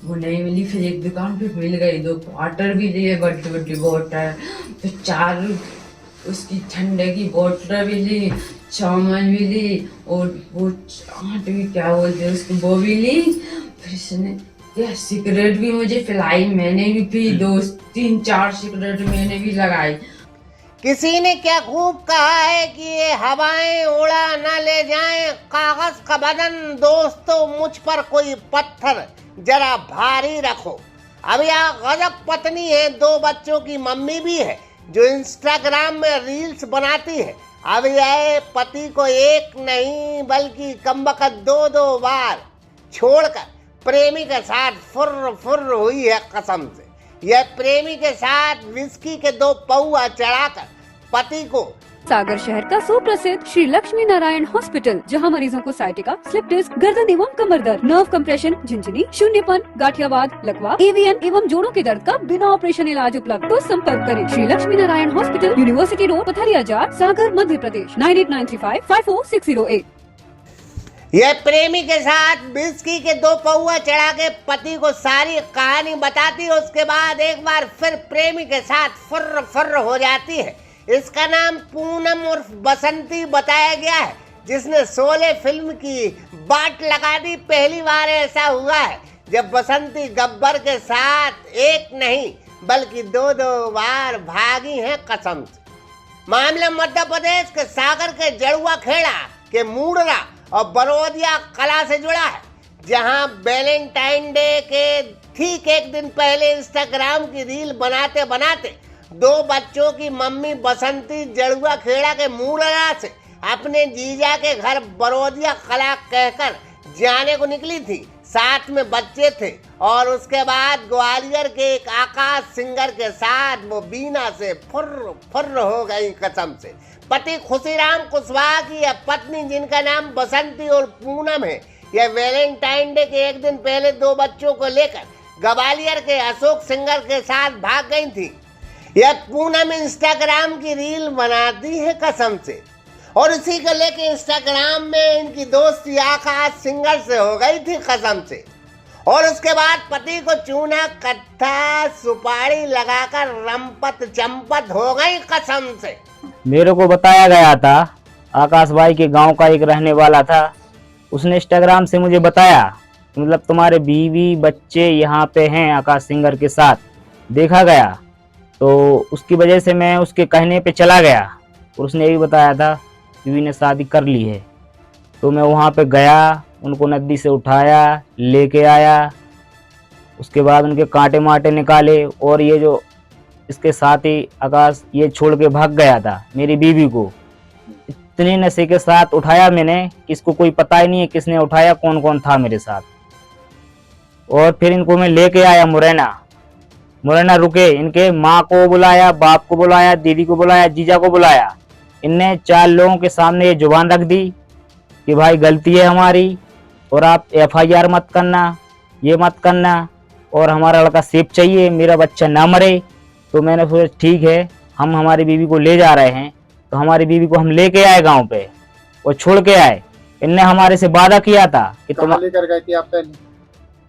वो नहीं मिली, फिर एक दुकान पे मिल गई, 2 क्वार्टर भी लिए, बड़ी बड़ी बोतल, फिर 4 उसकी ठंडे की बोतल भी ली, चावल भी ली, और वो 8 भी क्या बोलते हैं उसको, वो भी ली। फिर इसने क्या सिगरेट भी मुझे पिलाई, मैंने भी पी, 2-3-4 सिगरेट मैंने भी लगाई। किसी ने क्या खूब कहा है कि ये हवाएं उड़ा न ले जाएं कागज का बदन, दोस्तों मुझ पर कोई पत्थर जरा भारी रखो। अब यह गजब पत्नी है, 2 बच्चों की मम्मी भी है, जो इंस्टाग्राम में रील्स बनाती है। अब यह पति को एक नहीं बल्कि कमबख्त 2-2 बार छोड़कर प्रेमी के साथ फुर्र फुर्र हुई है कसम से। यह प्रेमी के साथ विस्की के 2 पौआ चढ़ाकर पति को सागर शहर का सुप्रसिद्ध श्री लक्ष्मी नारायण हॉस्पिटल, जहां मरीजों को साइटिका, स्लिप डिस्क, गर्दन एवं कमर दर्द, नर्व कंप्रेशन, झिंझनी, शून्यपन, गाठियावाद, लकवा, एवीएन एवं जोड़ों के दर्द का बिना ऑपरेशन इलाज उपलब्ध। तो संपर्क करें Shri Lakshmi Narayan hospital, university road, Pathariya Jar, Sagar, Madhya Pradesh 9893554608। यह प्रेमी के साथ बिस्की के 2 पौआ चढ़ा के पति को सारी कहानी बताती है। उसके बाद एक बार फिर प्रेमी के साथ फुर्र फुर्र हो जाती है। इसका नाम पूनम उर्फ बसंती बताया गया है, जिसने शोले फिल्म की बाट लगा दी। पहली बार ऐसा हुआ है जब बसंती गब्बर के साथ एक नहीं बल्कि 2-2 बार भागी हैं कसम से। मामला मध्य प्रदेश के सागर के जड़ुआ खेड़ा के मूडरा और बरोदिया कला से जुड़ा है, जहां वैलेंटाइन डे के ठीक एक दिन पहले इंस्टाग्राम की रील बनाते बनाते 2 बच्चों की मम्मी बसंती जड़ुआ खेड़ा के मूडरा से अपने जीजा के घर बरोदिया कला कहकर जाने को निकली थी। साथ में बच्चे थे और उसके बाद ग्वालियर के एक आकाश सिंगर के साथ वो बीना से फुर्र फुर्र हो गई कसम से। पति खुशीराम कुशवाहा की यह पत्नी, जिनका नाम बसंती और पूनम है, यह वैलेंटाइन डे के एक दिन पहले 2 बच्चों को लेकर ग्वालियर के अशोक सिंगर के साथ भाग गई थी। यह पूनम इंस्टाग्राम की रील बनाती है कसम से, और इसी को लेकर इंस्टाग्राम में इनकी दोस्ती आकाश सिंगर से हो गई थी कसम से। और उसके बाद पति को चूना कट्ठा सुपारी लगाकर रमपत चंपत हो गई कसम से। मेरे को बताया गया था, आकाश भाई के गांव का एक रहने वाला था, उसने इंस्टाग्राम से मुझे बताया, मतलब तुम्हारे बीवी बच्चे यहाँ पे हैं आकाश सिंगर के साथ, देखा गया। तो उसकी वजह से मैं उसके कहने पे चला गया और उसने ये भी बताया था बीवी ने शादी कर ली है। तो मैं वहाँ पे गया, उनको नदी से उठाया, लेके आया, उसके बाद उनके कांटे माटे निकाले, और ये जो इसके साथ ही आकाश ये छोड़ के भाग गया था मेरी बीवी को। इतने नशे के साथ उठाया मैंने, इसको कोई पता ही नहीं है किसने उठाया, कौन कौन था मेरे साथ। और फिर इनको मैं लेके आया मुरैना रुके, इनके माँ को बुलाया, बाप को बुलाया, दीदी को बुलाया, जीजा को बुलाया। इनने 4 लोगों के सामने ये जुबान रख दी कि भाई गलती है हमारी और आप FIR मत करना, ये मत करना, और हमारा लड़का सेफ चाहिए, मेरा बच्चा ना मरे। तो मैंने सोचा ठीक है, हम हमारी बीवी को ले जा रहे हैं, तो हमारी बीवी को हम लेके आए गांव पे और छोड़ के आए। इनने हमारे से वादा किया था कि तुम लेकर गए थे आप पहले?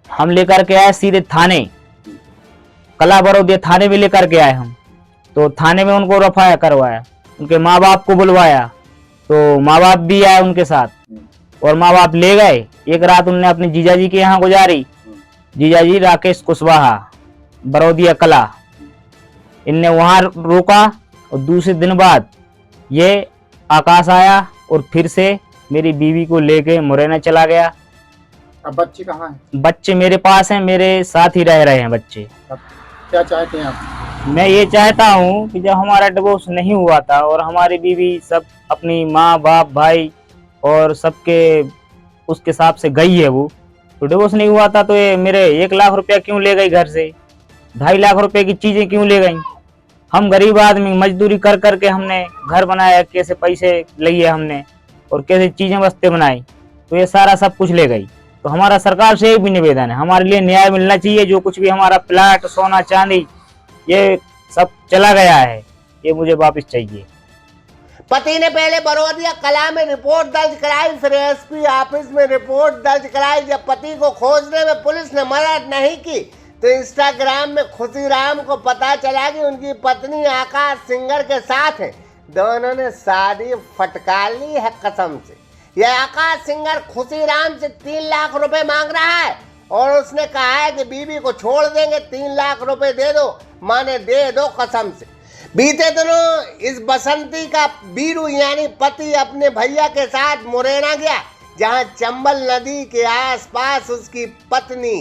हम लेकर के आए सीधे थाने, कला बरोदिया थाने में लेकर के आए हम। तो थाने में उनको रफाया करवाया, उनके माँ बाप को बुलवाया, तो माँ बाप भी आए उनके साथ, और माँ बाप ले गए। एक रात उनने अपने जीजाजी के यहाँ गुजारी, जीजाजी राकेश कुशवाहा बरोदिया कला। इनने वहां रोका और दूसरे दिन बाद ये आकाश आया और फिर से मेरी बीवी को लेके मुरैना चला गया। अब बच्चे कहाँ हैं? बच्चे मेरे पास हैं, मेरे साथ ही रह रहे हैं बच्चे। अब क्या चाहते हैं आप? मैं ये चाहता हूँ कि जब हमारा डिवोर्स नहीं हुआ था और हमारी बीवी सब अपनी माँ बाप भाई और सबके उसके हिसाब से गई है, वो तो डिवोर्स नहीं हुआ था, तो ये मेरे 1 लाख रुपया क्यों ले गई घर से, 2.5 लाख रुपए की चीजें क्यों ले गई। हम गरीब आदमी मजदूरी कर करके हमने घर बनाया, कैसे पैसे लिए हमने और कैसे चीजें वस्ते बनाई, तो ये सारा सब कुछ ले गई। तो हमारा सरकार से एक भी निवेदन है, हमारे लिए न्याय मिलना चाहिए। जो कुछ भी हमारा प्लाट, सोना चांदी, ये सब चला गया है, ये मुझे वापस चाहिए। पति ने पहले बरोदिया कला में रिपोर्ट दर्ज कराई, फिर एसपी ऑफिस में रिपोर्ट दर्ज कराई। जब पति को खोजने में पुलिस ने मदद नहीं की तो इंस्टाग्राम में खुशीराम को पता चला कि उनकी पत्नी आकाश सिंगर के साथ है। दोनों ने शादी फटका ली है कसम से। यह आकाश सिंगर खुशीराम से 3 लाख रुपए मांग रहा है और उसने कहा है कि बीवी को छोड़ देंगे, 3 लाख रुपए दे दो, माने दे दो कसम से। बीते दिनों इस बसंती का बीरू यानी पति अपने भैया के साथ मुरैना गया, जहां चंबल नदी के आसपास उसकी पत्नी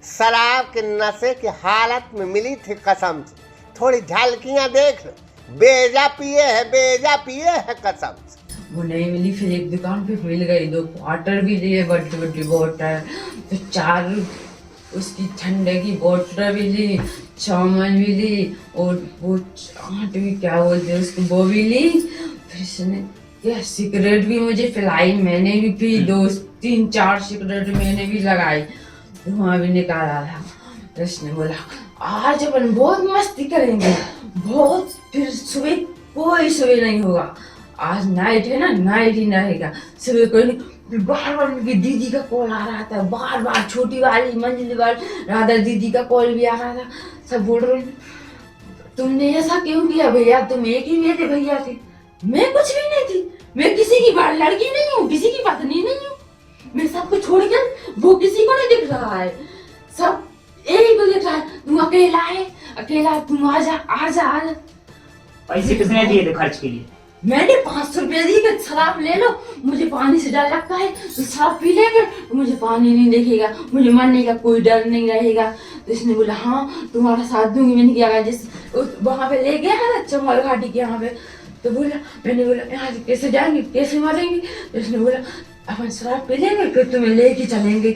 शराब के नशे की हालत में मिली थी कसम से। थोड़ी झलकियां देख लो, बेजा पिए है कसम से। वो नहीं मिली, फिर एक दुकान पे मिल गई, 2 क्वार्टर भी लिए, बड़ी बड़ी बोतल, तो 4 उसकी ठंडे की बोतल भी ली, चावल भी ली और वो आट भी क्या बोलते हैं उसको वो भी ली। फिर इसने क्या सिगरेट भी मुझे पिलाई, मैंने भी पी, 2-3-4 सिगरेट मैंने भी लगाई, धुआं भी निकाला था। तो इसने बोला आज अपन बहुत मस्ती करेंगे, बहुत, फिर सुबह कोई सुबह नहीं होगा, आज नाइट है ना, नाइट ही रहेगा, सुबह कोई नहीं। बार बार उनकी दीदी का कॉल आ रहा था, बार बार छोटी वाली मंजिल वाली राधा दीदी का कॉल भी आ रहा था। सब बोल रहे तुमने ऐसा क्यों किया भैया, तुम एक ही मेरे भैया थे। मैं कुछ भी नहीं थी, मैं किसी की लड़की नहीं हूँ, किसी की पत्नी नहीं हूँ, मैं सबको छोड़कर, वो किसी को नहीं दिख रहा है, सब एक को दिख रहा है, तुम अकेला है, अकेला, तुम आजा आजा आजा। पैसे किसने दिए थे खर्च के लिए? मैंने 500 रुपए दी कि शराब ले लो, मुझे पानी से डर लगता है, तो शराब पी लेंगे तो मुझे पानी नहीं दिखेगा, मुझे मरने का कोई डर नहीं रहेगा। तो इसने बोला हाँ तुम्हारा साथ दूंगी। मैंने क्या जिस वहां पे ले गया ना चंबल घाटी के यहाँ पे, तो बोला, मैंने बोला यहाँ से कैसे जाएंगे, कैसे मरेंगे। तो इसने बोला अपन शराब पी लेंगे फिर तुम्हें लेके चलेंगे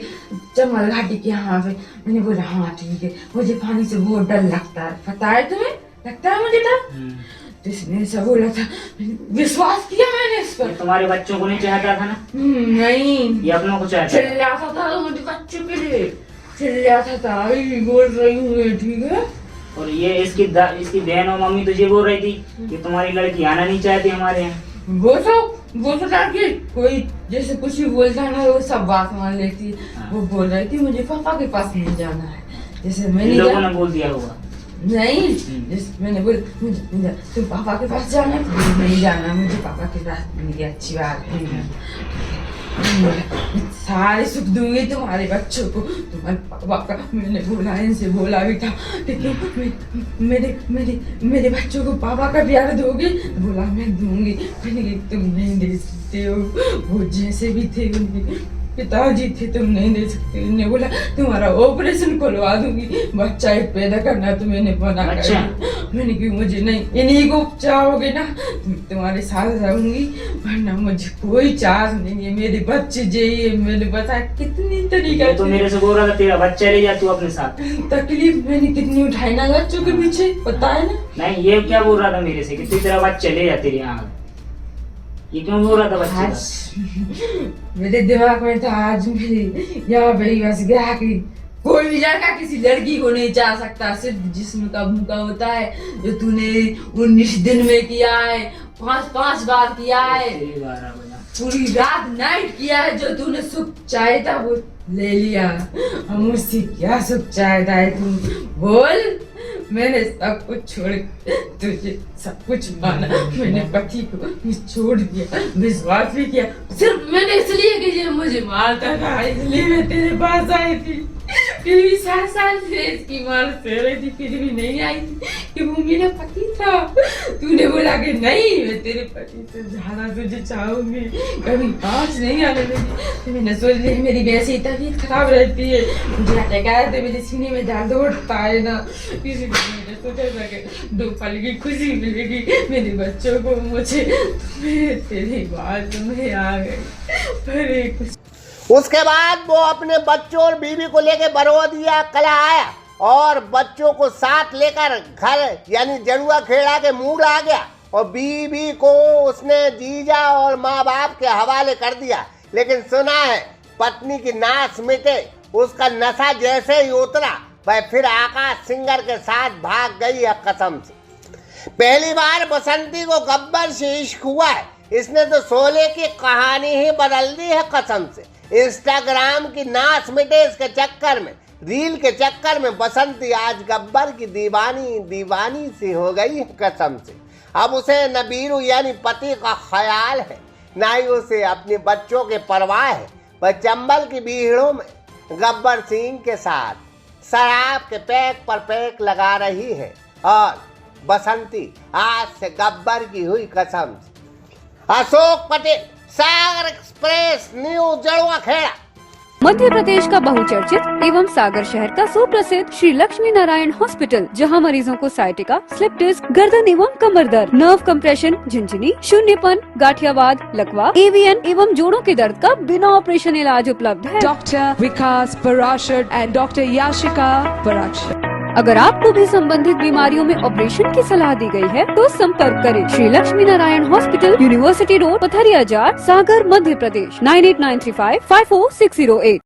चंबल घाटी के यहाँ पे। मैंने बोला हाँ ठीक है, मुझे पानी से बहुत डर लगता है, पता है तुम्हें, लगता है मुझे डर। इसने सब बोला था, विश्वास किया मैंने इस पर। तुम्हारे बच्चों को नहीं चाहता था ना? नहीं, ये अपनों को चाहता चिल्लाता था मुझे बच्चों के लिए, चिल्लाता था, बोल रही हूँ ठीक है। और ये इसकी बहन और मम्मी तुझे बोल रही थी कि तुम्हारी लड़की आना नहीं चाहती हमारे यहाँ। वो तो लड़की कोई जैसे कुछ भी बोलता है ना वो सब बात मान लेती है। वो बोल रही थी मुझे पापा के पास नहीं जाना है, जैसे मैंने लोगों ने बोल दिया होगा। नहीं, मैंने बोला तुम पापा के पास जाना, नहीं जाना, मुझे पापा के पास नहीं, अच्छी बात है, सारे सुख दूंगी तुम्हारे बच्चों को, तुम्हारे पापा का। मैंने बोला, इनसे बोला भी था मेरे बच्चों को पापा का प्यार दोगे, बोला मैं दूंगी। मैंने तुम नहीं दे सकते हो, वो जैसे भी थे उनके पिताजी थे, तुम नहीं दे सकते। इन्हें बोला तुम्हारा ऑपरेशन खुलवा दूंगी, बच्चा एक पैदा करना, तो मैंने मना कर। मैंने कहा मुझे नहीं, इन्हीं को चाहोगे ना तुम्हारे साथ रहूंगी, वरना मुझे कोई चाह नहीं है, मेरे बच्चे चाहिए। मैंने बताया कितनी तरीका, तो मेरे से बोल रहा था तेरा बच्चा ले जा तू अपने साथ। तकलीफ मैंने कितनी उठाई ना बच्चों के पीछे, पता है ना। नहीं, ये क्या बोल रहा था मेरे से कि तू तेरा बच्चा ले जा तेरे यहाँ, ये क्यों बोल रहा था बच्चे? मेरे दिमाग में था आज मेरी यहाँ पे बस गया कि कोई भी लड़का किसी लड़की को नहीं चाह सकता, सिर्फ जिस्म का भूखा होता है, जो तूने 19 दिन में किया है, 5 बार किया है, पूरी रात नाइट किया है, जो तूने सुख चाहे था वो ले लिया। हम उससे क्या सुख चाहता है तुम बोल। मैंने सब कुछ छोड़ तुझे सब कुछ माना, मैंने पति को छोड़ दिया, विश्वास भी किया, सिर्फ मैंने इसलिए कि ये मुझे मारता था, इसलिए मैं तेरे पास आई थी। फिर भी 7 साल से इसकी मार से रही थी, फिर भी नहीं आई कि वो मेरा पति था। तूने बोला कि नहीं मैं तेरे पति से ज्यादा तुझे चाहूंगी, कभी पाँच नहीं आने देगी। तो मैंने सोच लिया मेरी वैसी तबीयत खराब रहती है, मुझे अटैक आया तो मेरे सीने में दर्द उठता है ना, इसलिए मैंने सोचा था कि 2 पल की खुशी मिलेगी मेरे बच्चों को मुझे। तेरी बात में आ गई पर एक। उसके बाद वो अपने बच्चों और बीवी को लेकर बरोदिया कला आया और बच्चों को साथ लेकर घर यानी जरुआ खेड़ा के मूड आ गया और बीवी को उसने जीजा और माँ बाप के हवाले कर दिया। लेकिन सुना है पत्नी की नाश मिटे, उसका नशा जैसे ही उतरा वह फिर आकाश सिंगर के साथ भाग गई है कसम से। पहली बार बसंती को गब्बर से इश्क हुआ है। इसने तो शोले की कहानी ही बदल दी है कसम से। इंस्टाग्राम की नाच मिटे इसके चक्कर में, रील के चक्कर में बसंती आज गब्बर की दीवानी सी हो गई है कसम से। अब उसे न बीरू यानी पति का ख्याल है, ना ही उसे अपने बच्चों के परवाह है। वह चंबल की भीड़ों में गब्बर सिंह के साथ शराब के पैक पर पैक लगा रही है और बसंती आज से गब्बर की हुई कसम से। अशोक पटेल, सागर एक्सप्रेस, न्यूज जड़ुआ खेड़ा। मध्य प्रदेश का बहुचर्चित एवं सागर शहर का सुप्रसिद्ध श्री लक्ष्मी नारायण हॉस्पिटल, जहां मरीजों को साइटिका, स्लिप डिस्क, गर्दन एवं कमर दर्द, नर्व कंप्रेशन, झिंझिनी, शून्यपन, गाठियावाद, लकवा, एवीएन एवं जोड़ों के दर्द का बिना ऑपरेशन इलाज उपलब्ध है। Doctor Vikas Parashar and doctor Yashika Parashar. अगर आपको भी संबंधित बीमारियों में ऑपरेशन की सलाह दी गई है तो संपर्क करें Shri Lakshmi Narayan hospital, university road, Pathariya Jar, Sagar, Madhya Pradesh 9893554608।